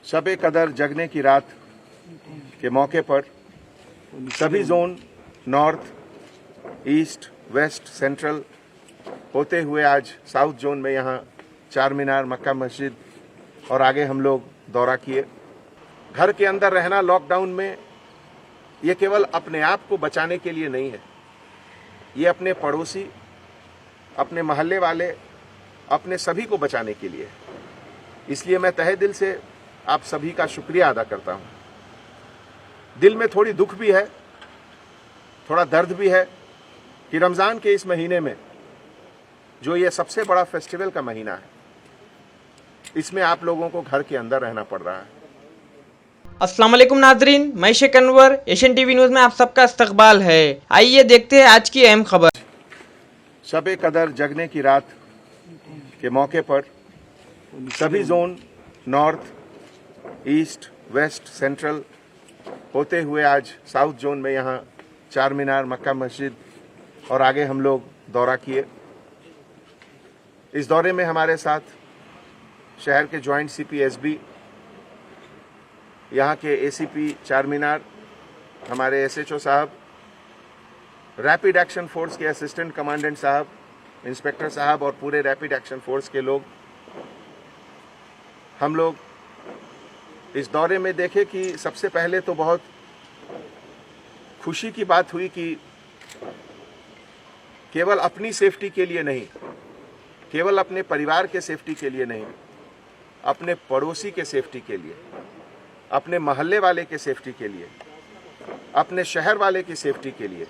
शब कदर जगने की रात के मौके पर सभी zone north, east, west, central होते हुए आज साउथ जोन में यहाँ चार मीनार, मक्का मस्जिद और आगे हम लोग दौरा किए। घर के अंदर रहना लॉकडाउन में ये केवल अपने आप को बचाने के लिए नहीं है, ये अपने पड़ोसी, अपने मोहल्ले वाले, अपने सभी को बचाने के लिए है। इसलिए मैं तहे दिल से आप सभी का शुक्रिया अदा करता हूँ। दिल में थोड़ी दुख भी है, थोड़ा दर्द भी है कि रमज़ान के इस महीने में जो ये सबसे बड़ा फेस्टिवल का महीना है, इसमें आप लोगों को घर के अंदर रहना पड़ रहा है। अस्सलाम वालेकुम नाजरीन, मैं Sheikh Anwar, Asian TV news में आप सबका इस्तकबाल है। आइए देखते हैं आज की अहम खबर। शब कदर जगने की रात के मौके पर सभी zone north, east, west, central होते हुए आज साउथ जोन में यहाँ चार मीनार, मक्का मस्जिद और आगे हम लोग दौरा किए। इस दौरे में हमारे साथ शहर के जॉइंट सीपी एसबी, यहाँ के एसीपी चार मीनार, हमारे एसएचओ साहब, रैपिड एक्शन फोर्स के असिस्टेंट कमांडेंट साहब, इंस्पेक्टर साहब और पूरे रैपिड एक्शन फोर्स के लोग। हम लोग इस दौरे में देखे कि सबसे पहले तो बहुत खुशी की बात हुई कि केवल अपनी सेफ्टी के लिए नहीं, केवल अपने परिवार के सेफ्टी के लिए नहीं, अपने पड़ोसी के सेफ्टी के लिए, अपने मोहल्ले वाले के सेफ्टी के लिए, अपने शहर वाले की सेफ्टी के लिए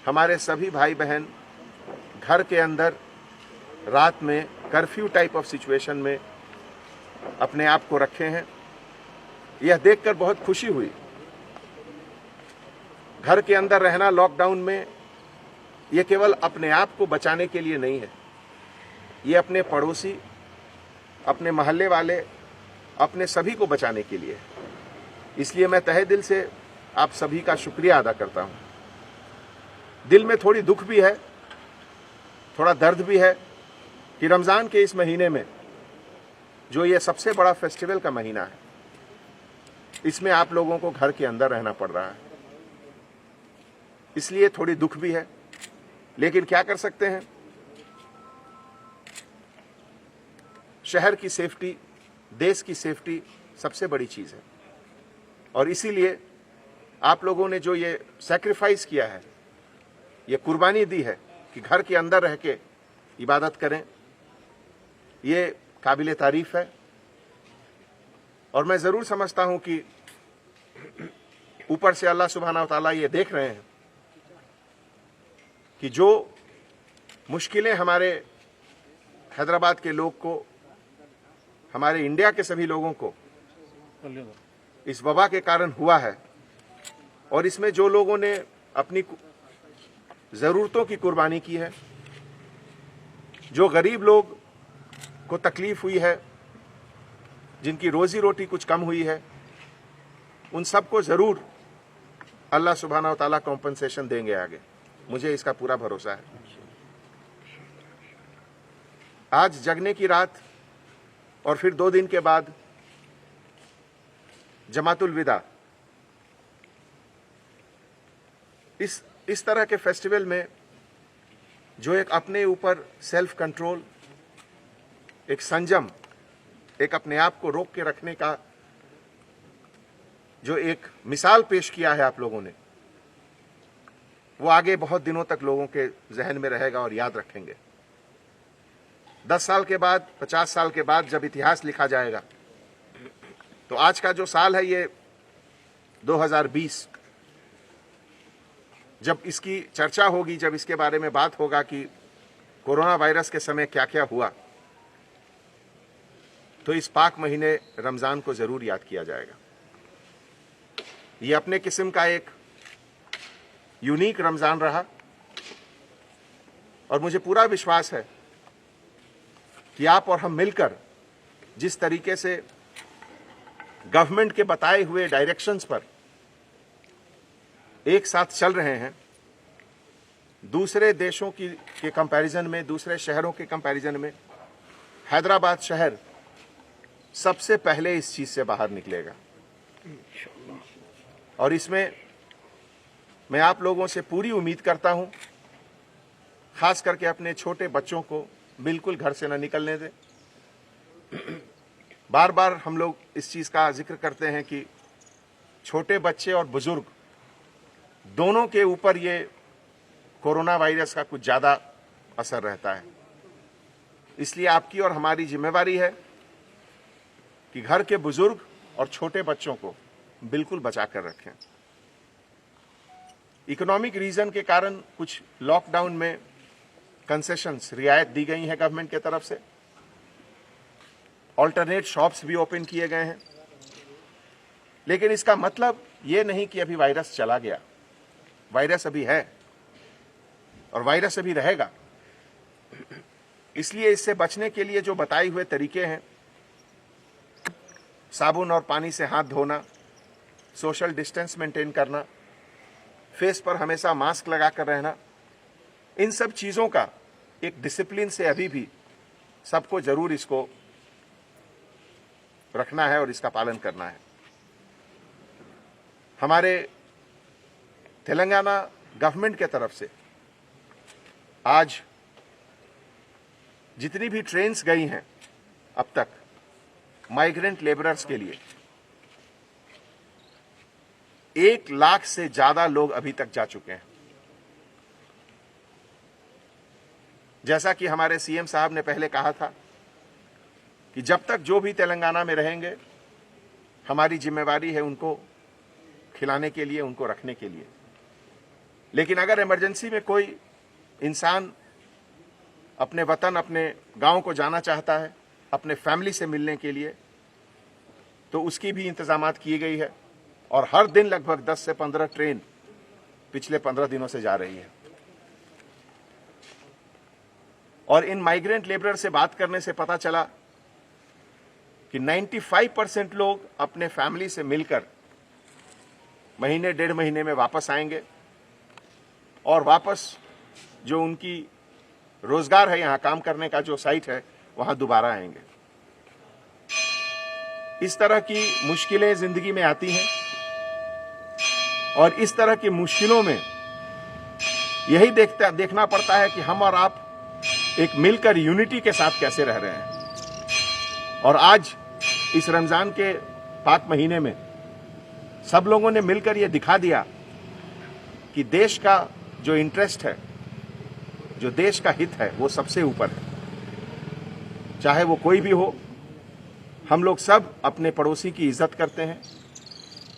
हमारे सभी भाई बहन घर के अंदर रात में कर्फ्यू टाइप ऑफ सिचुएशन में अपने आप को रखे हैं। यह देखकर बहुत खुशी हुई। घर के अंदर रहना लॉकडाउन में यह केवल अपने आप को बचाने के लिए नहीं है, ये अपने पड़ोसी, अपने मोहल्ले वाले, अपने सभी को बचाने के लिए है। इसलिए मैं तहे दिल से आप सभी का शुक्रिया अदा करता हूँ। दिल में थोड़ी दुख भी है, थोड़ा दर्द भी है कि रमज़ान के इस महीने में जो ये सबसे बड़ा फेस्टिवल का महीना है, इसमें आप लोगों को घर के अंदर रहना पड़ रहा है। इसलिए थोड़ी दुख भी है, लेकिन क्या कर सकते हैं। शहर की सेफ्टी, देश की सेफ्टी सबसे बड़ी चीज है और इसीलिए आप लोगों ने जो ये सैक्रिफाइस किया है, ये कुर्बानी दी है कि घर के अंदर रह के इबादत करें, ये काबिले तारीफ है। और मैं ज़रूर समझता हूं कि ऊपर से अल्लाह सुब्हाना व तआला ये देख रहे हैं कि जो मुश्किलें हमारे हैदराबाद के लोग को, हमारे इंडिया के सभी लोगों को इस वबा के कारण हुआ है, और इसमें जो लोगों ने अपनी ज़रूरतों की कुर्बानी की है, जो गरीब लोग को तकलीफ हुई है, जिनकी रोजी रोटी कुछ कम हुई है, उन सबको ज़रूर अल्लाह सुब्हाना व तआला कॉम्पनसेशन देंगे आगे, मुझे इसका पूरा भरोसा है। आज जगने की रात और फिर 2 दिन के बाद जमातुल विदा, इस तरह के फेस्टिवल में जो एक अपने ऊपर सेल्फ कंट्रोल, एक संयम, एक अपने आप को रोक के रखने का जो एक मिसाल पेश किया है आप लोगों ने, वो आगे बहुत दिनों तक लोगों के जहन में रहेगा और याद रखेंगे। 10 साल के बाद, 50 साल के बाद जब इतिहास लिखा जाएगा, तो आज का जो साल है ये 2020, जब इसकी चर्चा होगी, जब इसके बारे में बात होगा कि कोरोना वायरस के समय क्या क्या हुआ, तो इस पाक महीने रमज़ान को ज़रूर याद किया जाएगा। ये अपने किस्म का एक यूनिक रमज़ान रहा और मुझे पूरा विश्वास है कि आप और हम मिलकर जिस तरीके से गवर्नमेंट के बताए हुए डायरेक्शंस पर एक साथ चल रहे हैं, दूसरे देशों के कंपैरिजन में, दूसरे शहरों के कंपैरिजन में हैदराबाद शहर सबसे पहले इस चीज से बाहर निकलेगा। और इसमें मैं आप लोगों से पूरी उम्मीद करता हूं, खास करके अपने छोटे बच्चों को बिल्कुल घर से न निकलने दें। बार बार हम लोग इस चीज का जिक्र करते हैं कि छोटे बच्चे और बुजुर्ग दोनों के ऊपर ये कोरोना वायरस का कुछ ज्यादा असर रहता है। इसलिए आपकी और हमारी जिम्मेवारी है कि घर के बुजुर्ग और छोटे बच्चों को बिल्कुल बचा कर रखें। इकोनॉमिक रीजन के कारण कुछ लॉकडाउन में कंसेशंस, रियायत दी गई है गवर्नमेंट की तरफ से। ऑल्टरनेट शॉप्स भी ओपन किए गए हैं, लेकिन इसका मतलब ये नहीं कि अभी वायरस चला गया। वायरस अभी है और वायरस अभी रहेगा। इसलिए इससे बचने के लिए जो बताए हुए तरीके हैं, साबुन और पानी से हाथ धोना, सोशल डिस्टेंस मेंटेन करना, फेस पर हमेशा मास्क लगाकर रहना, इन सब चीजों का एक डिसिप्लिन से अभी भी सबको जरूर इसको रखना है और इसका पालन करना है। हमारे तेलंगाना गवर्नमेंट के तरफ से आज जितनी भी ट्रेन्स गई हैं अब तक माइग्रेंट लेबरर्स के लिए, 1 लाख से ज्यादा लोग अभी तक जा चुके हैं। जैसा कि हमारे सीएम साहब ने पहले कहा था कि जब तक जो भी तेलंगाना में रहेंगे, हमारी जिम्मेवारी है उनको खिलाने के लिए, उनको रखने के लिए। लेकिन अगर इमरजेंसी में कोई इंसान अपने वतन, अपने गांव को जाना चाहता है, अपने फैमिली से मिलने के लिए, तो उसकी भी इंतजामात की गई है। और हर दिन लगभग 10 से 15 ट्रेन पिछले 15 दिनों से जा रही है। और इन माइग्रेंट लेबरर से बात करने से पता चला कि 95% लोग अपने फैमिली से मिलकर महीने 1.5 महीने में वापस आएंगे और वापस जो उनकी रोजगार है, यहां काम करने का जो साइट है, वहां दोबारा आएंगे। इस तरह की मुश्किलें जिंदगी में आती हैं और इस तरह की मुश्किलों में यही देखना पड़ता है कि हम और आप एक मिलकर यूनिटी के साथ कैसे रह रहे हैं। और आज इस रमजान के पाक महीने में सब लोगों ने मिलकर यह दिखा दिया कि देश का जो इंटरेस्ट है, जो देश का हित है, वो सबसे ऊपर है। चाहे वो कोई भी हो, हम लोग सब अपने पड़ोसी की इज्जत करते हैं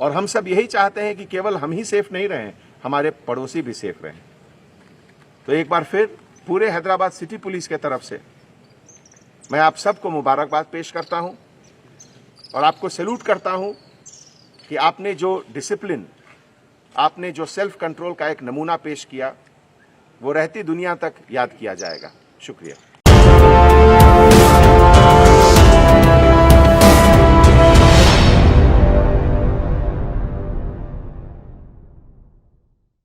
और हम सब यही चाहते हैं कि केवल हम ही सेफ नहीं रहें, हमारे पड़ोसी भी सेफ रहें। तो एक बार फिर पूरे हैदराबाद सिटी पुलिस के तरफ से मैं आप सबको मुबारकबाद पेश करता हूं और आपको सैल्यूट करता हूं कि आपने जो डिसिप्लिन, आपने जो सेल्फ कंट्रोल का एक नमूना पेश किया, वो रहती दुनिया तक याद किया जाएगा। शुक्रिया।